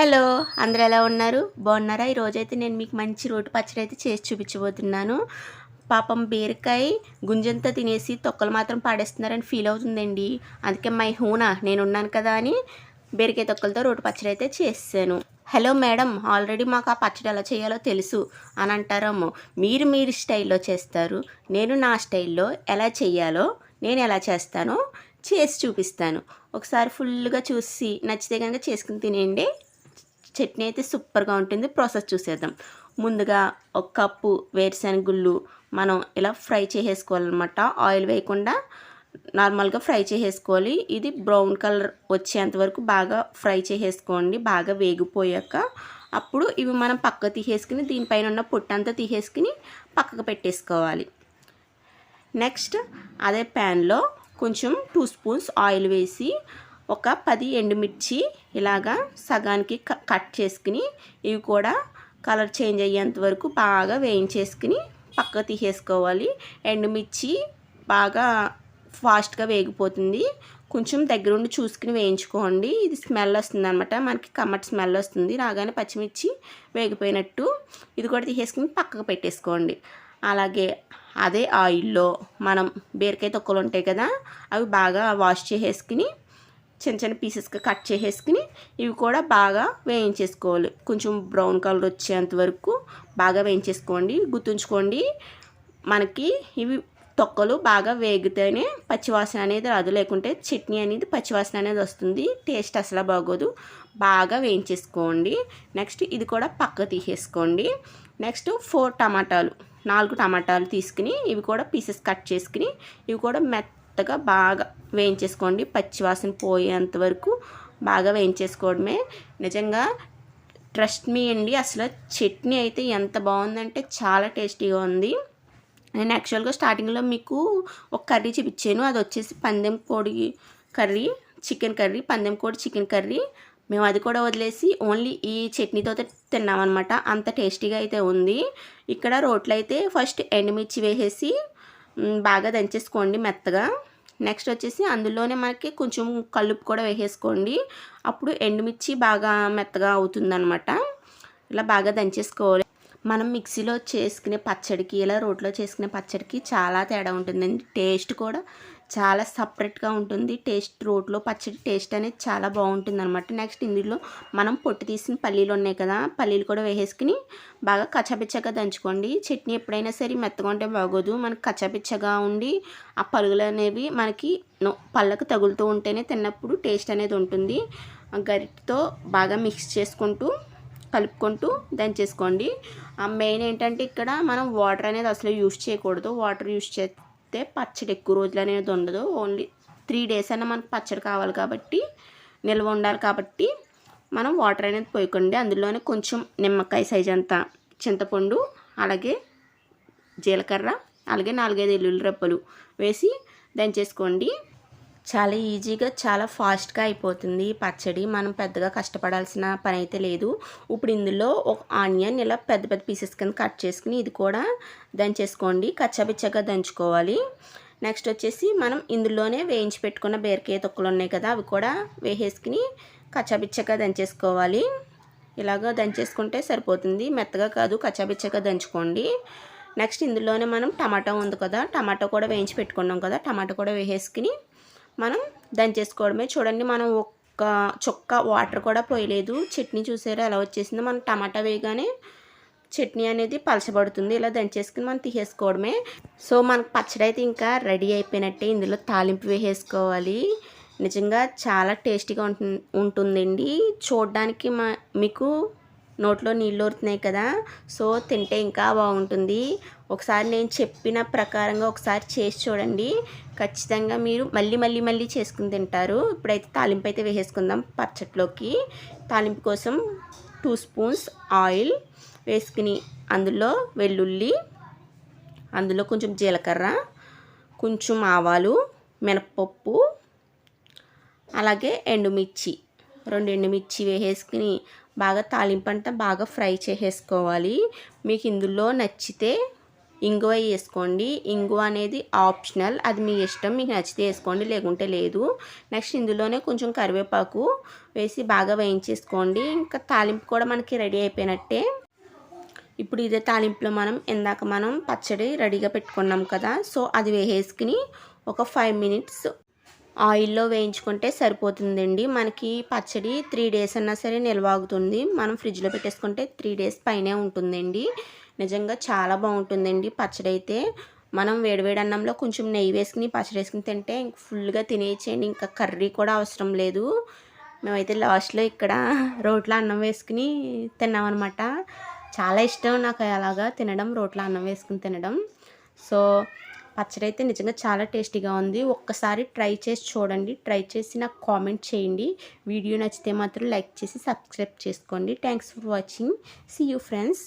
Hello! అందరూ ఎలా ఉన్నారు? బాగున్నారా? ఈరోజైతే నేను మీకు మంచి రోటి పచ్చడి అయితే చేసి చూపించబోతున్నాను. పాపం బీరకాయ గుంజంతా తినేసి తొక్కలు మాత్రం పాడేస్తున్నారని ఫీల్ అవుతుందండి. అందుకే మై హూనా నేనున్నాను కదా అని బీరకాయ తొక్కలతో రోటి పచ్చడి అయితే చేసేసాను. హలో మేడం, ఆల్రెడీ మాకు ఆ పచ్చడి ఎలా చేయాలో తెలుసు అని అంటారేమో. మీరు స్టైల్లో చేస్తారు. నేను నా స్టైల్లో ఎలా చేయాలో నేను ఎలా చేస్తానో చేసి చూపిస్తాను. ఒకసారి ఫుల్గా చూసి నచ్చితే కనుక చేసుకుని తినేయండి. చట్నీ అయితే సూపర్గా ఉంటుంది. ప్రాసెస్ చూసేద్దాం. ముందుగా ఒక కప్పు వేరుశనగ గుళ్ళు మనం ఇలా ఫ్రై చేసేసుకోవాలన్నమాట. ఆయిల్ వేయకుండా నార్మల్గా ఫ్రై చేసేసుకోవాలి. ఇది బ్రౌన్ కలర్ వచ్చేంత వరకు బాగా ఫ్రై చేసేసుకోండి. బాగా వేగిపోయాక అప్పుడు ఇవి మనం పక్కకు తీసేసుకుని దీనిపైన ఉన్న పొట్టంతా తీసేసుకుని పక్కకు పెట్టేసుకోవాలి. నెక్స్ట్ అదే ప్యాన్లో కొంచెం 2 స్పూన్స్ ఆయిల్ వేసి ఒక 10 ఎండుమిర్చి ఇలాగా సగానికి కట్ చేసుకుని ఇవి కూడా కలర్ చేంజ్ అయ్యేంత వరకు బాగా వేయించేసుకుని పక్కకు తీసేసుకోవాలి. ఎండుమిర్చి బాగా ఫాస్ట్గా వేగిపోతుంది. కొంచెం దగ్గరుండి చూసుకుని వేయించుకోండి. ఇది స్మెల్ వస్తుంది అనమాట, మనకి కమ్మటి స్మెల్ వస్తుంది. రాగానే పచ్చిమిర్చి వేగిపోయినట్టు ఇది కూడా తీసేసుకుని పక్కకు పెట్టేసుకోండి. అలాగే అదే ఆయిల్లో మనం బీరకాయ తొక్కలు ఉంటాయి కదా, అవి బాగా వాష్ చేసేసుకుని చిన్న చిన్న పీసెస్గా కట్ చేసేసుకుని ఇవి కూడా బాగా వేయించేసుకోవాలి. కొంచెం బ్రౌన్ కలర్ వచ్చేంత వరకు బాగా వేయించేసుకోండి. గుర్తుంచుకోండి, మనకి ఇవి తొక్కలు బాగా వేగితేనే పచ్చివాసన అనేది రాదు, లేకుంటే చట్నీ అనేది పచ్చివాసన అనేది వస్తుంది. టేస్ట్ అసలు బాగోదు. బాగా వేయించేసుకోండి. నెక్స్ట్ ఇది కూడా పక్క తీసేసుకోండి. నెక్స్ట్ 4 టమాటాలు తీసుకుని ఇవి కూడా పీసెస్ కట్ చేసుకుని ఇవి కూడా మెత్తగా బాగా వేయించేసుకోండి. పచ్చివాసన పోయేంత వరకు బాగా వేయించేసుకోవడమే. నిజంగా ట్రస్ట్ మీ అండి, అసలు చట్నీ అయితే ఎంత బాగుందంటే చాలా టేస్టీగా ఉంది. నేను యాక్చువల్గా స్టార్టింగ్లో మీకు ఒక కర్రీ చూపించాను. అది వచ్చేసి పందెం కోడి కర్రీ, చికెన్ కర్రీ, పందెం కోడి చికెన్ కర్రీ. మేము అది కూడా వదిలేసి ఓన్లీ ఈ చట్నీతో తిన్నామన్నమాట. అంత టేస్టీగా అయితే ఉంది. ఇక్కడ రోట్లో అయితే ఫస్ట్ ఎండుమిర్చి వేసేసి బాగా దంచేసుకోండి మెత్తగా. నెక్స్ట్ వచ్చేసి అందులోనే మనకి కొంచెం కల్లుపు కూడా వేసేసుకోండి. అప్పుడు ఎండుమిర్చి బాగా మెత్తగా అవుతుందన్నమాట. ఇలా బాగా దంచేసుకోవాలి. మనం మిక్సీలో చేసుకునే పచ్చడికి ఇలా రోట్లో చేసుకునే పచ్చడికి చాలా తేడా ఉంటుందండి. టేస్ట్ కూడా చాలా సపరేట్గా ఉంటుంది. రోట్లో పచ్చడి టేస్ట్ అనేది చాలా బాగుంటుంది అనమాట. నెక్స్ట్ ఇందులో మనం పొట్టు తీసిన పల్లీలు ఉన్నాయి కదా, పల్లీలు కూడా వేసేసుకుని బాగా కచ్చాపిచ్చగా దంచుకోండి. చట్నీ ఎప్పుడైనా సరే మెత్తగా ఉంటే బాగోదు. మనకి కచ్చాపిచ్చగా ఉండి ఆ పలుగులు అనేవి మనకి పళ్ళకు తగులుతూ ఉంటేనే తిన్నప్పుడు టేస్ట్ అనేది ఉంటుంది. గరిటతో బాగా మిక్స్ చేసుకుంటూ కలుపుకుంటూ దంచేసుకోండి. మెయిన్ ఏంటంటే ఇక్కడ మనం వాటర్ అనేది అసలు యూస్ చేయకూడదు. వాటర్ యూస్ చేస్తే పచ్చడి ఎక్కువ రోజులు అనేది ఉండదు. ఓన్లీ 3 డేస్ అయినా మనకు పచ్చడి కావాలి కాబట్టి, నిల్వ ఉండాలి కాబట్టి మనం వాటర్ అనేది పోయకండి. అందులోనే కొంచెం నిమ్మకాయ సైజ్ అంతా చింతపండు, అలాగే జీలకర్ర, అలాగే 4-5 వెల్లుల్లి రెబ్బలు వేసి దంచేసుకోండి. చాలా ఈజీగా చాలా ఫాస్ట్గా అయిపోతుంది ఈ పచ్చడి. మనం పెద్దగా కష్టపడాల్సిన పని అయితే లేదు. ఇప్పుడు ఇందులో ఒక ఆనియన్ ఇలా పెద్ద పెద్ద పీసెస్ కింద కట్ చేసుకుని ఇది కూడా దంచేసుకోండి. కచ్చాపిచ్చగా దంచుకోవాలి. నెక్స్ట్ వచ్చేసి మనం ఇందులోనే వేయించి పెట్టుకున్న బీరకాయ తొక్కలు ఉన్నాయి కదా, అవి కూడా వేసేసుకుని కచ్చాపిచ్చగా దంచేసుకోవాలి. ఇలాగ దంచేసుకుంటే సరిపోతుంది. మెత్తగా కాదు, కచ్చాపిచ్చగా దంచుకోండి. నెక్స్ట్ ఇందులోనే మనం టమాటా ఉంది కదా, టమాటా కూడా వేయించి పెట్టుకున్నాం కదా, టమాటా కూడా వేసేసుకుని మనం దంచేసుకోవడమే. చూడండి, మనం ఒక్క చుక్క వాటర్ కూడా పోయలేదు. చట్నీ చూసారా ఎలా వచ్చేసిందో. మనం టమాటా వేయగానే చట్నీ అనేది పలచబడుతుంది. ఇలా దంచేసుకుని మనం తీసేసుకోవడమే. సో మనకు పచ్చడి అయితే ఇంకా రెడీ అయిపోయినట్టే. ఇందులో తాలింపు వేసేసుకోవాలి. నిజంగా చాలా టేస్టీగా ఉంటుందండి. చూడడానికి మీకు నోట్లో నీళ్ళు ఊరుతున్నాయి కదా, సో తింటే ఇంకా బాగుంటుంది. ఒకసారి నేను చెప్పిన ప్రకారంగా ఒకసారి చేసి చూడండి. ఖచ్చితంగా మీరు మళ్ళీ చేసుకుని తింటారు. ఇప్పుడైతే తాలింపు అయితే వేసేసుకుందాం పచ్చట్లోకి. తాలింపు కోసం 2 స్పూన్స్ ఆయిల్ వేసుకుని అందులో వెల్లుల్లి, అందులో కొంచెం జీలకర్ర, కొంచెం ఆవాలు, మినపప్పు, అలాగే ఎండుమిర్చి, 2 ఎండుమిర్చి వేసేసుకుని బాగా తాలింపు అంతా బాగా ఫ్రై చేసేసుకోవాలి. మీకు ఇందులో నచ్చితే ఇంగువ వేసుకోండి. ఇంగువ అనేది ఆప్షనల్, అది మీ ఇష్టం, మీకు నచ్చితే వేసుకోండి లేకుంటే లేదు. నెక్స్ట్ ఇందులోనే కొంచెం కరివేపాకు వేసి బాగా వేయించేసుకోండి. ఇంకా తాలింపు కూడా మనకి రెడీ అయిపోయినట్టే. ఇప్పుడు ఇదే తాలింపులో ఇందాక మనం పచ్చడి రెడీగా పెట్టుకున్నాం కదా, సో అది వేసేసుకుని ఒక 5 మినిట్స్ ఆయిల్లో వేయించుకుంటే సరిపోతుందండి. మనకి పచ్చడి 3 డేస్ అన్నా సరే నిల్వ ఆగుతుంది. మనం ఫ్రిడ్జ్లో పెట్టేసుకుంటే 3 డేస్ పైనే ఉంటుందండి. నిజంగా చాలా బాగుంటుందండి పచ్చడి అయితే. మనం వేడివేడి అన్నంలో కొంచెం నెయ్యి వేసుకుని పచ్చడి వేసుకుని తింటే ఫుల్గా తినేయచ్చండి. ఇంకా కర్రీ కూడా అవసరం లేదు. మేమైతే లాస్ట్లో ఇక్కడ రోట్లో అన్నం వేసుకుని తిన్నామన్నమాట. చాలా ఇష్టం నాకు అలాగా తినడం, రోట్లో అన్నం వేసుకుని తినడం. సో పచ్చడి అయితే నిజంగా చాలా టేస్టీగా ఉంది. ఒక్కసారి ట్రై చేసి చూడండి. ట్రై చేసి నాకు కామెంట్ చేయండి. వీడియో నచ్చితే మాత్రం లైక్ చేసి సబ్స్క్రైబ్ చేసుకోండి. Thanks for watching. See you friends.